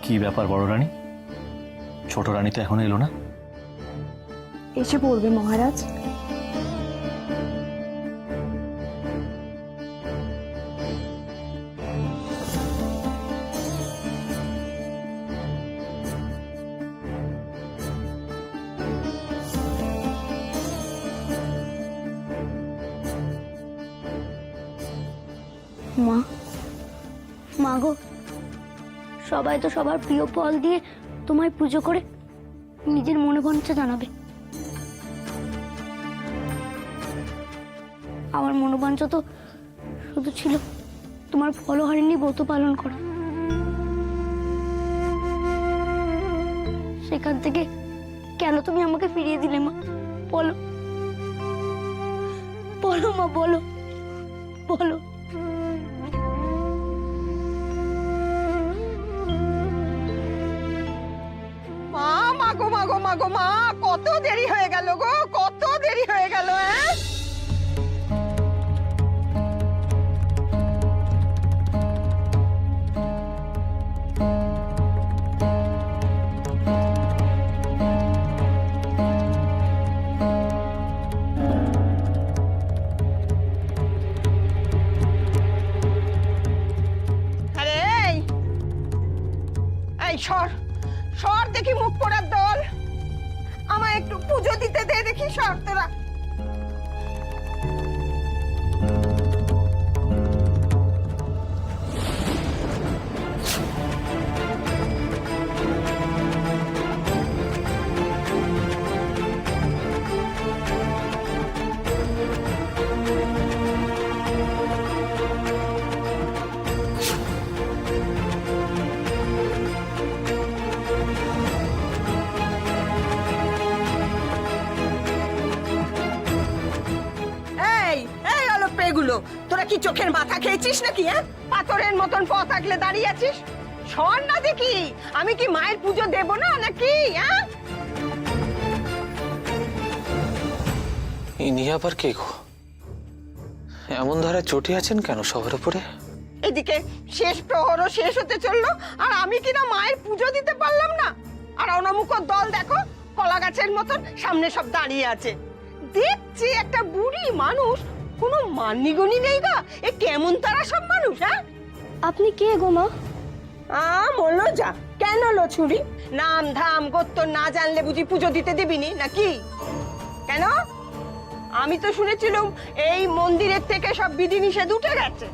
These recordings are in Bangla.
কি ব্যাপার বড় রানী? ছোট রানী তো এখনো এলো না। এসে পড়বে মহারাজ। মা, মা গো, সবাই তো সবার প্রিয় ফল দিয়ে তোমায় পুজো করে নিজের মনে বাঞ্ছা জানাবে। আমার মনোবাঞ্ছা তো শুধু ছিল তোমার ফলহারিণী ব্রত পালন করা। সেখান থেকে কেন তুমি আমাকে ফিরিয়ে দিলে মা? বলো বলো মা, বলো বলো। মাগো মাগো মাগো মা, কত দেরি হয়ে গেল গো, কত দেরি হয়ে গেল। আরে এই সর সর দেখি, মুখ পোড়ার দল, আমায় একটু পুজো দিতে দে দেখি। সর তোরা। এগুলো তোরা কি চোখের মাথা খেয়েছিস নাকি? পাথরের মতন পথ থাকলে দাঁড়িয়ে আছিস। সর না দেখি, আমি কি মায়ের পুজো দেব না নাকি? ইনি আবার কে গো? এমন ধারা চটে আছেন কেন সবার উপরে? এদিকে শেষ প্রহরও শেষ হতে চললো, আর আমি কিনা মায়ের পুজো দিতে পারলাম না। আর অনামুখর দল দেখো কলা গাছের মতন সামনে সব দাঁড়িয়ে আছে। দেখছি একটা বুড়ি মানুষ, কোনো মান্যিগণী নেই গা। এ কেমন তারা সব মানুষ? আপনি কে গো মা? বললো যা, কেন লো ছুরি? নাম ধাম গোত্তর না জানলে বুঝি পুজো দিতে দিবিনি নাকি? কেন? আমি তো শুনেছিলাম এই মন্দিরের থেকে সব বিধিনিষেধ উঠে গেছে।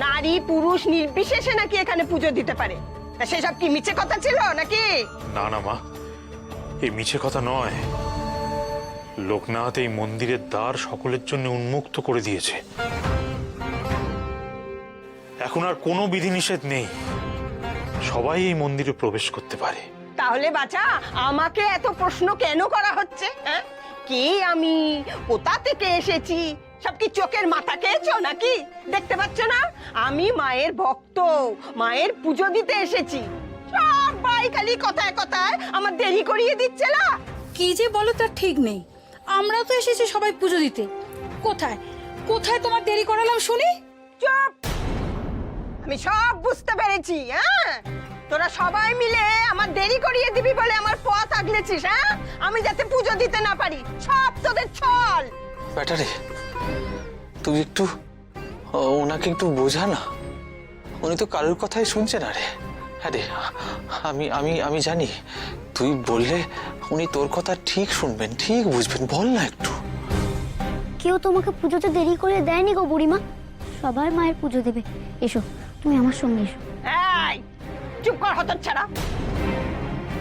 নারী পুরুষ নির্বিশেষে নাকি এখানে পুজো দিতে পারে। সেসব কি মিছে কথা ছিল নাকি? না না মা, এই মিছে কথা নয়। লোকনাথ এই মন্দিরের দ্বার সকলের জন্য উন্মুক্ত করে দিয়েছে। এখন আর কোনো বিধিনিষেধ নেই, সবাই এই মন্দিরে প্রবেশ করতে পারে। তাহলে বাছা আমাকে এত প্রশ্ন কেন করা হচ্ছে? কে আমি, কোথা থেকে এসেছি, সব কি চোখের মাথা খেয়েছো নাকি? দেখতে পাচ্ছ না আমি মায়ের ভক্ত, মায়ের পুজো দিতে এসেছি। সবাই খালি কথায় কথায় আমার দেরি করিয়ে দিচ্ছে না। কি যে বলো তার ঠিক নেই। আমরা তো এসেছি সবাই পুজো দিতে। কোথায় কোথায় তোমার দেরি করালাম শুনি? চুপ! আমি সব বুঝতে পেরেছি। তোরা সবাই মিলে আমার দেরি করিয়ে দিবি বলে আমার পথ আগলেছিস। আমি যাতে পুজো দিতে না পারি, সব তোদের ছল। ব্যাটারে, তুই একটু ওনাকে একটু বোঝা না। উনি তো কারোর কথাই শুনছে না রে। হ্যাঁ রে, আমি আমি আমি জানি তুই বললে উনি তোর কথা ঠিক শুনবেন, ঠিক বুঝবেন। বল না একটু। কেউ তোমাকে পুজোতে দেরি করে দেয়নি গো বুড়িমা। সবাই মায়ের পুজো দেবে। এসো, তুমি আমার সঙ্গে এসো। এই চুপ কর হতচ্ছাড়া।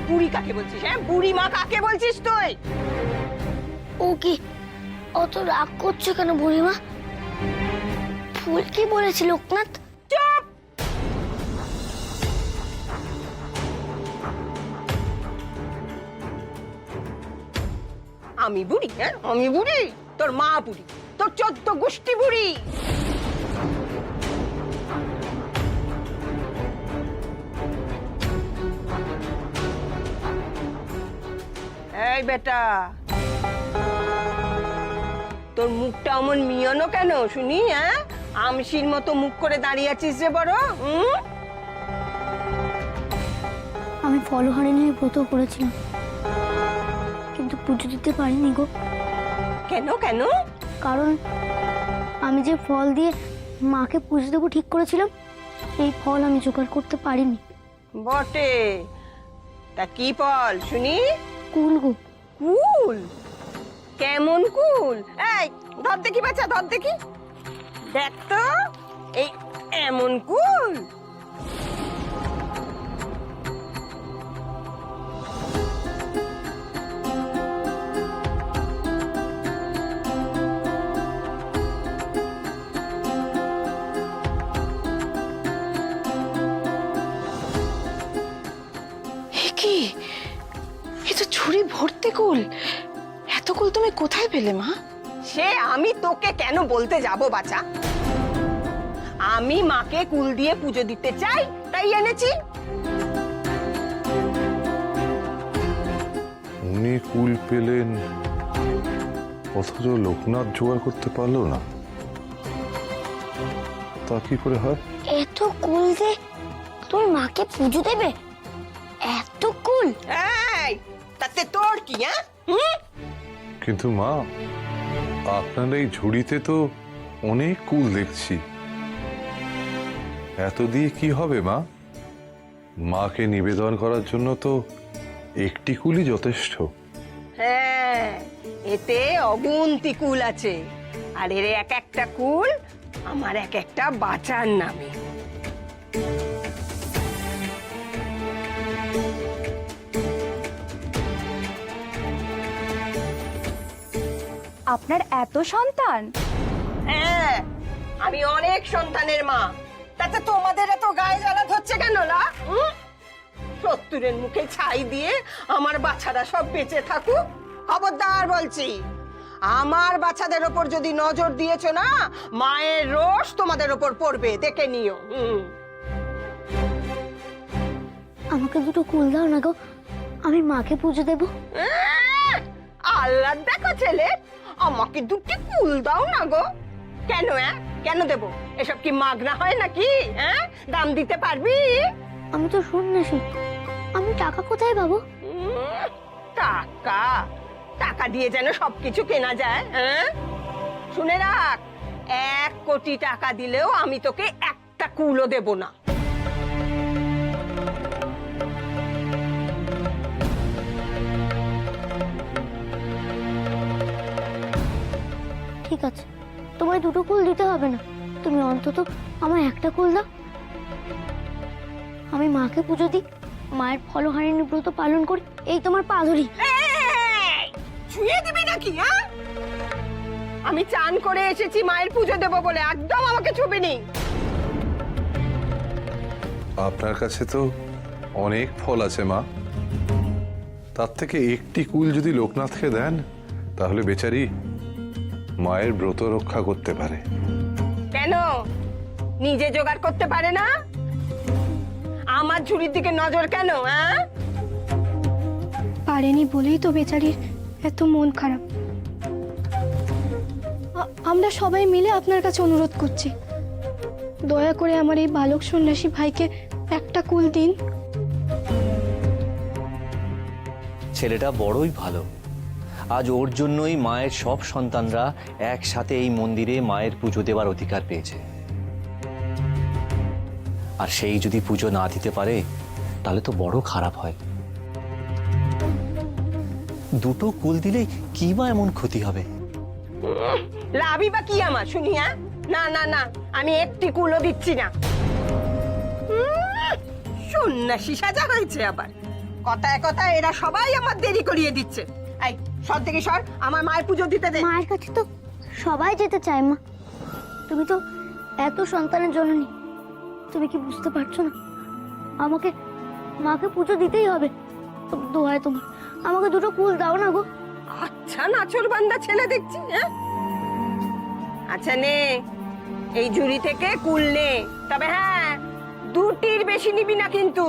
বুড়ি কাকে বলছিস? বুড়ি মা কাকে বলছিস তুই? ও কি অত রাগ করছো কেন বুড়িমা? ফুল কি বলেছিল লোকনাথ? চুপ! আমি বুড়ি? আমি বুড়ি? তোর মা বুড়ি, তোর 14 গোষ্ঠী বুড়ি। এই বেটা, তোর মুখটা অমন মিয়ানো কেন শুনি? আমশির মতো মুখ করে দাঁড়িয়ে আছিস যে বড়। আমি ফলহারি নিয়ে ব্রত করেছিলাম, কিন্তু পুজো দিতে পারিনি গো। কেন কেন? কারণ আমি যে ফল দিয়ে মাকে পুজো দেবো ঠিক করেছিলাম, সেই ফল আমি জোগাড় করতে পারিনি। বটে, তা কি ফল শুনি? কুল গো। কুল? কেমন কুল? এই ধর দেখি বাচ্চা, ধর দেখি, দেখ তো, এই এমন কুল? কি এ তো ঝুড়ি ভর্তি কুল। এত কুল তুমি কোথায় পেলে মা? সে আমি তোকে কেন বলতে যাব বাচ্চা? আমি মাকে কুল দিয়ে পুজো দিতে চাই, তাই এনেছি। উনি কুল পেলেন, অথচ লোকনাথ জোগাড় করতে পারলো না, তা কি করে হয়? এত কুল দিয়ে তুমি মাকে পুজো দেবে? এত কুল? এই তাতে তোর কি? হ্যাঁ, কিন্তু মা, আপনার এই ঝুড়িতে তো অনেক কুল দেখছি, এত দিয়ে কি হবে মা? মাকে নিবেদন করার জন্য তো একটি কুলই যথেষ্ট। হ্যাঁ, এতে অগুন্তি কুল আছে, আর এর এক একটা কুল আমার এক একটা বাঁচার নামে। আপনার এত সন্তান? হ্যাঁ, আমি অনেক সন্তানের মা, তাতে তোমাদের এত গায়ে জ্বালা হচ্ছে কেন? লা শত্রুরের মুখে ছাই দিয়ে আমার বাচ্চারা সব বেঁচে থাকুক। খবরদার বলছি, আমার বাচ্চাদের ওপর যদি নজর দিয়েছো না, মায়ের রোষ তোমাদের ওপর পড়বে, দেখে নিও। আমাকে দুটো কুল দাও না গো, আমি মাকে পুজো দেবো। আল্লাহ দেখো ছেলে, আমাকে দুটি কুল দাও না গো। কেন? কেন দেবো? এসব কি মাগনা হয় নাকি? দাম দিতে পারবি? আমি তো সন্ন্যাসী, আমি টাকা কোথায় পাবো? টাকা? টাকা দিয়ে যেন সবকিছু কেনা যায়? শুনে রাখ, 1 কোটি টাকা দিলেও আমি তোকে একটা কুলও দেব না। ঠিক আছে, তোমায় দুটো কুল দিতে হবে না, তুমি অন্তত আমায় একটা কুল দাও। আমি মাকে পুজো দিই, মায়ের ফলহারিণী ব্রত পালন করি, এই তোমার পা ধরি। ছুঁয়ে দিবি নাকি? আমি চান করে এসেছি মায়ের পুজো দেব বলে, একদম আমাকে ছুবি নি। আপনার কাছে তো অনেক ফল আছে মা, তার থেকে একটি কুল যদি লোকনাথকে দেন, তাহলে বেচারি মায়ের ব্রত রক্ষা করতে পারে। কেন? নিজে জোগাড় করতে পারে না? আমার ঝুড়ির দিকে নজর কেন? পারেনি বলেই তো বেচারির এত মন খারাপ। আমরা সবাই মিলে আপনার কাছে অনুরোধ করছি, দয়া করে আমার এই বালক সন্ন্যাসী ভাইকে একটা কুল দিন। ছেলেটা বড়ই ভালো, আজ ওর জন্যই মায়ের সব সন্তানরা একসাথে এই মন্দিরে মায়ের পুজো দেওয়ার অধিকার পেয়েছে। আর সেই যদি পুজো না দিতে পারে, তাহলে তো বড় খারাপ হয়। দুটো কুল দিলেই কি বা এমন ক্ষতি হবে? লাভই বা কি আমার শুনি? না না না, আমি একটি কুলও দিচ্ছি না। সন্ন্যাসী সাজা হয়েছে আবার, কথায় কথায় এরা সবাই আমার দেরি করিয়ে দিচ্ছে। এই সর থেকে সর, আমার মায়ের পুজো দিতে দে। মায়ের কাছে তো সবাই যেতে চায় মা, তুমি তো এত সন্তানের জননী, তুমি কি বুঝতে পারছো না? আমাকে মাকে পুজো দিতেই হবে। দোহাই তোমার, আমাকে দুটো কুল দাও না গো। আচ্ছা, নাচর বান্দা ছেলে দেখছি। আচ্ছা নে, এই ঝুড়ি থেকে কুল নে, তবে হ্যাঁ, 2টির বেশি নিবি না কিন্তু।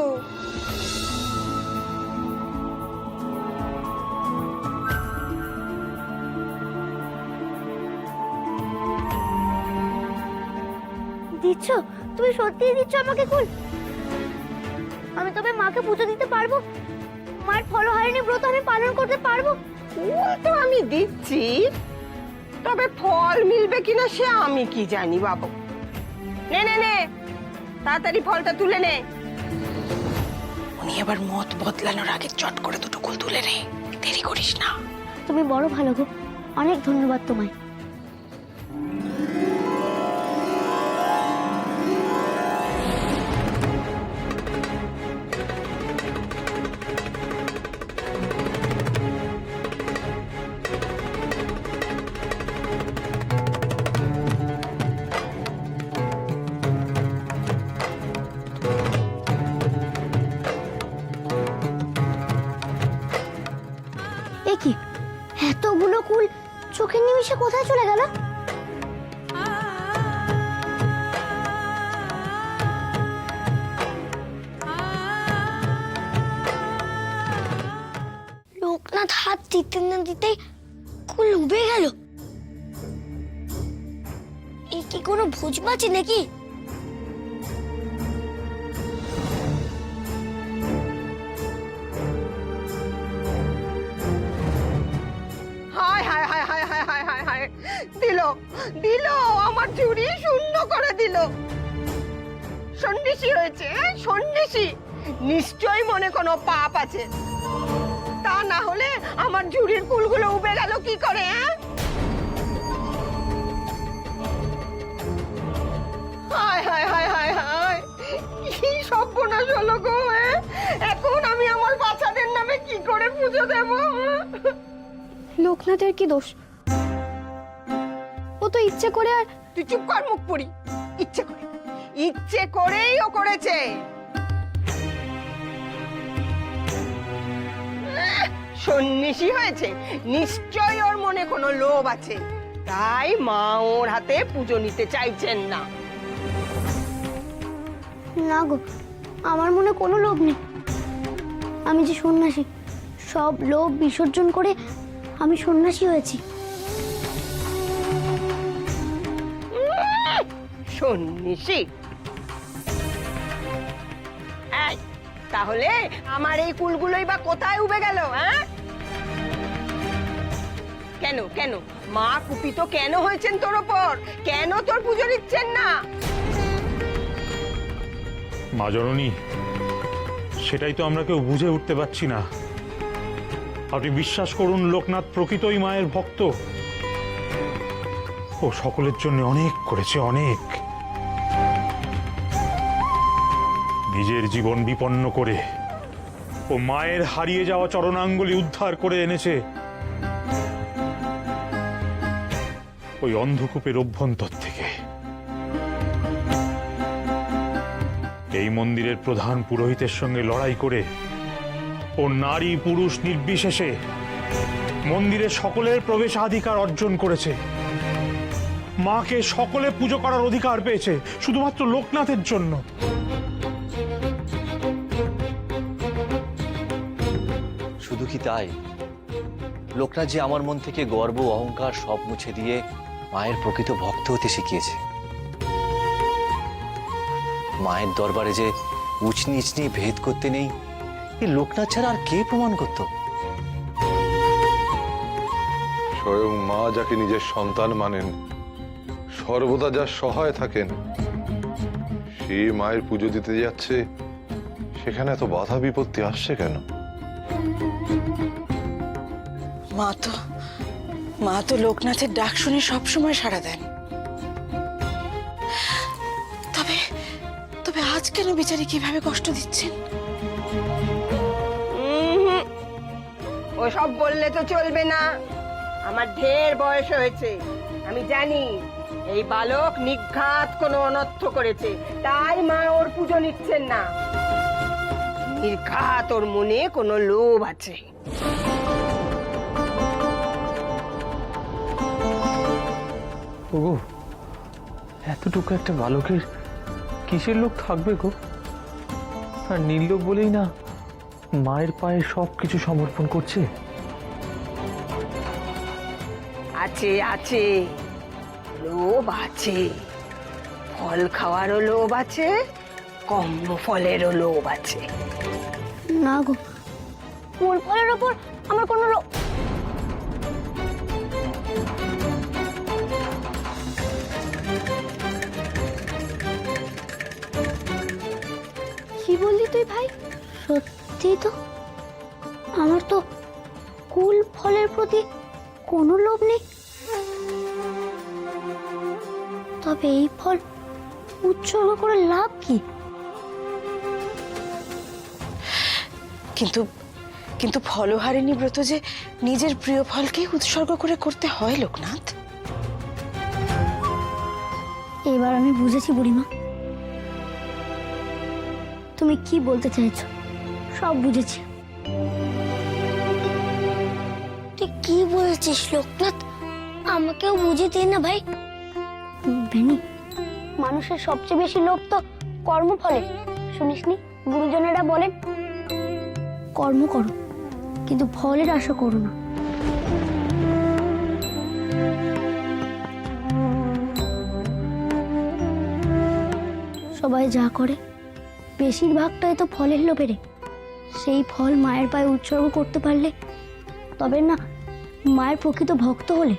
দিচ্ছ? তুমি সত্যিই দিচ্ছ আমাকে কুল? আমি তবে মাকে পুজো দিতে পারবো? মায়ের ফলহারিণী ব্রত আমি পালন করতে পারবো? ফুল তো আমি দিচ্ছি, তবে ফল মিলবে কিনা সে আমি কি জানি বাবু। নে নে নে, তাড়াতাড়ি ফলটা তুলে নে। উনি এবার মত বদলানোর আগে চট করে দুটো কুল তুলে নে, দেরি করিস না। তুমি বড় ভালো গো, অনেক ধন্যবাদ তোমায়। এ কি, এতগুলো কুল চোখের নিমিষে কোথায় চলে গেল? লোকনাথ হাত দিতে না দিতেই কুল উবে গেল। এ কি কোনো ভোজবাজি নাকি? হায় হায় হায় হায় হায় হায় হায় হায়, দিল দিল, আমার ঝুড়ি শূন্য করে দিল। সন্ন্যাসী হয়েছে, সন্ন্যাসী। নিশ্চয়ই মনে কোনো পাপ আছে, তা না হলে আমার ঝুড়ির কুলগুলো উবে গেল কি করে? হায় হায় হায় হায় হায়, কি সর্বনাশ হলো গো! এখন আমি আমার বাচ্চাদের নামে কি করে পুজো দেব? লোকনাথের কি দোষ? ও তো ইচ্ছে করে। আর তুই চুপ কর, মুখ পুরি। ইচ্ছে করে, ইচ্ছে করেই ও করেছে। সন্ন্যাসী হয়েছে, নিশ্চয়ই ওর মনে কোনো লোভ আছে, তাই মা ওর হাতে পুজো নিতে চাইছেন না। না গো, আমার মনে কোনো লোভ নেই। আমি যে সন্ন্যাসী, সব লোভ বিসর্জন করে আমি সন্ন্যাসী হয়েছি। সন্ন্যাসী? এই, তাহলে আমার এই কুলগুলোই বা কোথায় উবে গেল? হ্যাঁ, কেন কেন মা কুপিত কেন হয়েছেন তোর ওপর? কেন তোর পুজো দিচ্ছেন না? মা জননী, সেটাই তো আমরা কেউ বুঝে উঠতে পারছি না। আপনি বিশ্বাস করুন, লোকনাথ প্রকৃতই মায়ের ভক্ত। ও সকলের জন্য অনেক করেছে, অনেক। নিজের জীবন বিপন্ন করে ও মায়ের হারিয়ে যাওয়া চরণাঙ্গুলি উদ্ধার করে এনেছে ওই অন্ধকূপের অভ্যন্তর থেকে। এই মন্দিরের প্রধান পুরোহিতের সঙ্গে লড়াই করে ও নারী পুরুষ নির্বিশেষে মন্দিরে সকলের প্রবেশাধিকার অর্জন করেছে। মাকে সকলে পুজো করার অধিকার পেয়েছে শুধুমাত্র লোকনাথের জন্য। শুধু কি তাই, লোকনাথ যে আমার মন থেকে গর্ব অহংকার সব মুছে দিয়ে মায়ের প্রকৃত ভক্ত হতে শিখিয়েছে। মায়ের দরবারে যে উঁচ নিচ নিয়ে ভেদ করতে নেই, এই লোকনাথ ছাড়া আর কে প্রমাণ করত? স্বয়ং মা যাকে নিজের সন্তান মানেন, সর্বদা যার সহায় থাকেন, সে মায়ের পুজো দিতে যাচ্ছে, সেখানে এত বাধা বিপত্তি আসছে কেন? মা তো লোকনাথের ডাক শুনে সবসময় সাড়া দেন। তবে আজ কেন বিচারি কিভাবে কষ্ট দিচ্ছেন? ওসব বললে তো চলবে না। আমার ঢের বয়স হয়েছে, আমি জানি এই বালক নিঘাত কোনো অনর্থ করেছে, তাই মা ওর পুজো নিচ্ছেন না। নির্ঘাত ওর মনে কোনো লোভ আছে। ওগো, এতটুকু একটা বালকের কিসের লোক থাকবে গো? আর নীললোক বলেই না মায়ের পায়ে সবকিছু সমর্পণ করছে। আছে আছে, লোভ আছে, ফল খাওয়ারও লোভ আছে, কর্মফলেরও লোভ আছে। না গো, ফুল ফলের ওপর আমার কোনো কি বললি তুই ভাই? সত্যি তো, আমার তো কুল ফলের প্রতি কোনো লোভ নেই। তবে এই ফল উৎসর্গ করে লাভ কি? কিন্তু কিন্তু ফলহারিণী ব্রত যে নিজের প্রিয় ফলকে উৎসর্গ করে করতে হয় লোকনাথ। এবার আমি বুঝেছি বুড়িমা, তুমি কি বলতে চাইছো। সব বুঝেছি। তুই কি বলছিস লোকনাথ? আমাকেও বুঝিয়ে দে না ভাই। ভেনি, মানুষের সবচেয়ে বেশি লোভ তো কর্মফলে। শুনিসনি গুরুজনেরা বলেন, কর্ম করো কিন্তু ফলের আশা করো না। সবাই যা করে বেশিরভাগটাই তো ফলের লোভে রে। সেই ফল মায়ের পায়ে উৎসর্গ করতে পারলে তবে না মায়ের প্রকৃত ভক্ত হলে,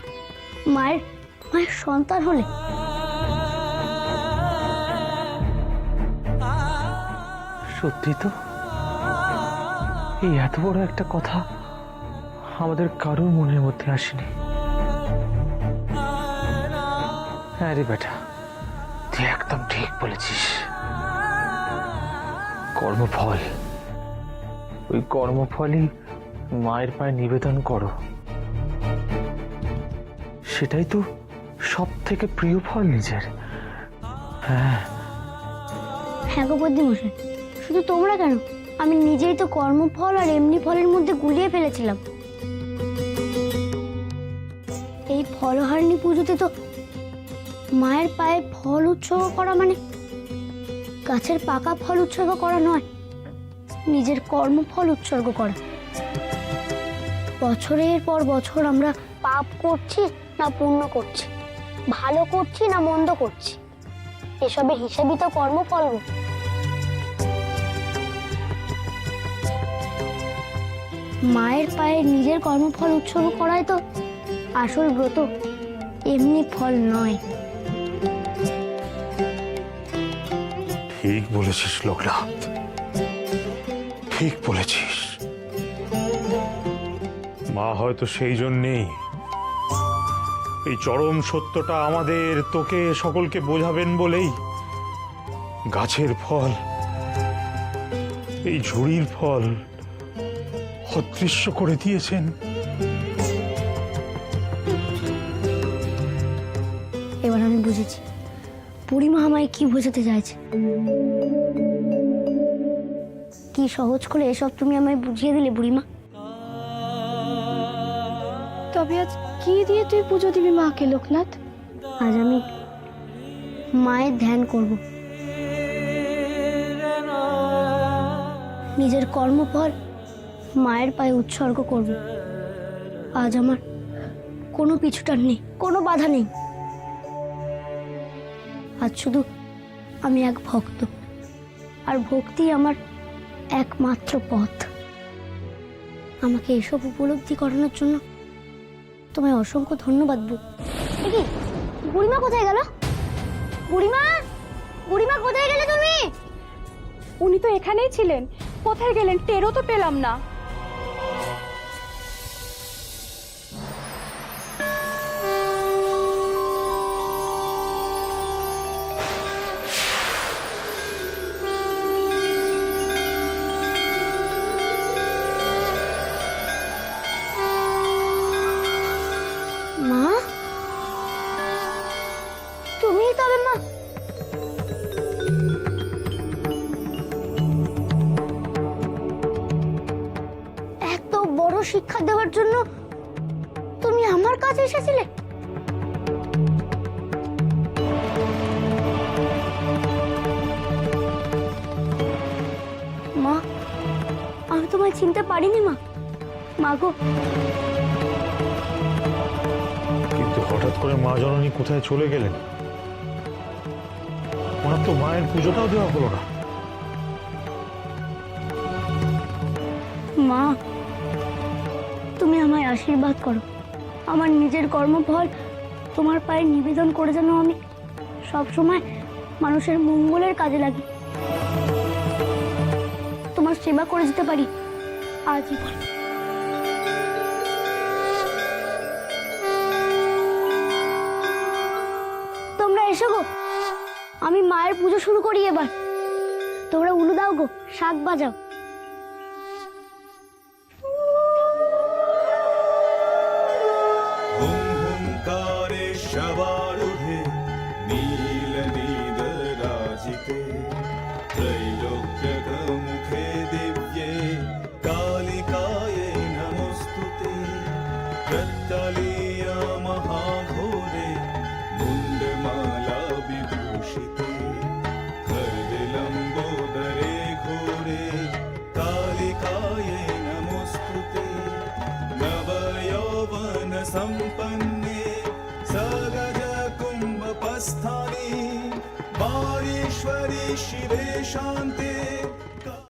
মায়ের সন্তান হলে। সত্যি তো, এই এত বড় একটা কথা আমাদের কারোর মনের মধ্যে আসেনি। হ্যাঁ রে বেটা, তুই একদম ঠিক বলেছিস। কর্মফল, ওই কর্মফলই মায়ের পায়ে নিবেদন করো, সেটাই তো সব থেকে প্রিয় ফল নিজের। হ্যাঁ হ্যাঁ গো বদ্যিমশাই, শুধু তোমরা কেন, আমি নিজেই তো কর্মফল আর এমনি ফলের মধ্যে গুলিয়ে ফেলেছিলাম। এই ফলহারিণী পুজোতে তো মায়ের পায়ে ফল উৎসর্গ করা মানে গাছের পাকা ফল উৎসর্গ করা নয়, নিজের কর্মফল উৎসর্গ করা। বছরের পর বছর আমরা পাপ করছি না পুণ্য করছি, ভালো করছি না মন্দ করছি, এসবের হিসেবই তো কর্মফল। মায়ের পায়ে নিজের কর্মফল উৎসর্গ করাই তো আসল ব্রত, এমনি ফল নয়। ঠিক বলেছিস লোকনাথ, ঠিক বলেছিস। মা হয়তো সেই জন্যেই এই চরম সত্যটা আমাদের, তোকে, সকলকে বোঝাবেন বলেই গাছের ফল, এই ঝুড়ির ফল অদৃশ্য করে দিয়েছেন। এবার আমি বুঝেছি বুড়িমা আমায় কি বোঝাতে চাইছে। কি সহজ করে এসব তুমি আমায় বুঝিয়ে দিলে বুড়িমা। তবে আজ কি দিয়ে তুই পুজো দিবি মাকে লোকনাথ? আজ আমি মায়ের ধ্যান করব, নিজের কর্মফল মায়ের পায়ে উৎসর্গ করব। আজ আমার কোনো পিছুটান নেই, কোনো বাধা নেই। আজ শুধু আমি এক ভক্ত, আর ভক্তি আমার একমাত্র পথ। আমাকে এসব উপলব্ধি করানোর জন্য তোমায় অসংখ্য ধন্যবাদ। বুড়িমা কোথায় গেল? বুড়িমা, বুড়িমা কোথায় গেলে তুমি? উনি তো এখানেই ছিলেন, কোথায় গেলেন টেরও তো পেলাম না। মা, তুমি তবে মা? এত বড় শিক্ষা দেওয়ার জন্য তুমি আমার কাছে এসেছিলে? মা, আমি তোমায় চিনতে পারিনি মা। মা গো, কিন্তু হঠাৎ করে মা জননী কোথায় চলে গেলেন? ওনার তো মায়ের পুজোটাও দেওয়া হলো না। মা, তুমি আমায় আশীর্বাদ করো। আমার নিজের কর্মফল তোমার পায়ে নিবেদন করে যেন আমি সবসময় মানুষের মঙ্গলের কাজে লাগি, তোমার সেবা করে যেতে পারি আজীবন। তোমরা এসো গো, আমি মায়ের পুজো শুরু করি এবার। তোমরা উলু দাও গো, শাক বাজাও। हुंकारे शवारुहे नीलनीदराजिते त्रैलोक्यगमुखे दिव्ये कालिकायै नमोऽस्तुते प्रत्तलीया महाघोरे मुण्डमाला विभूषिते खर्दिलम्बोदरे घोरे कालिकायै नमोऽस्तुते नवयौवन सम्पन्ने सगज कुम्भपस्थानि वारीश्वरी शिवे शान्ते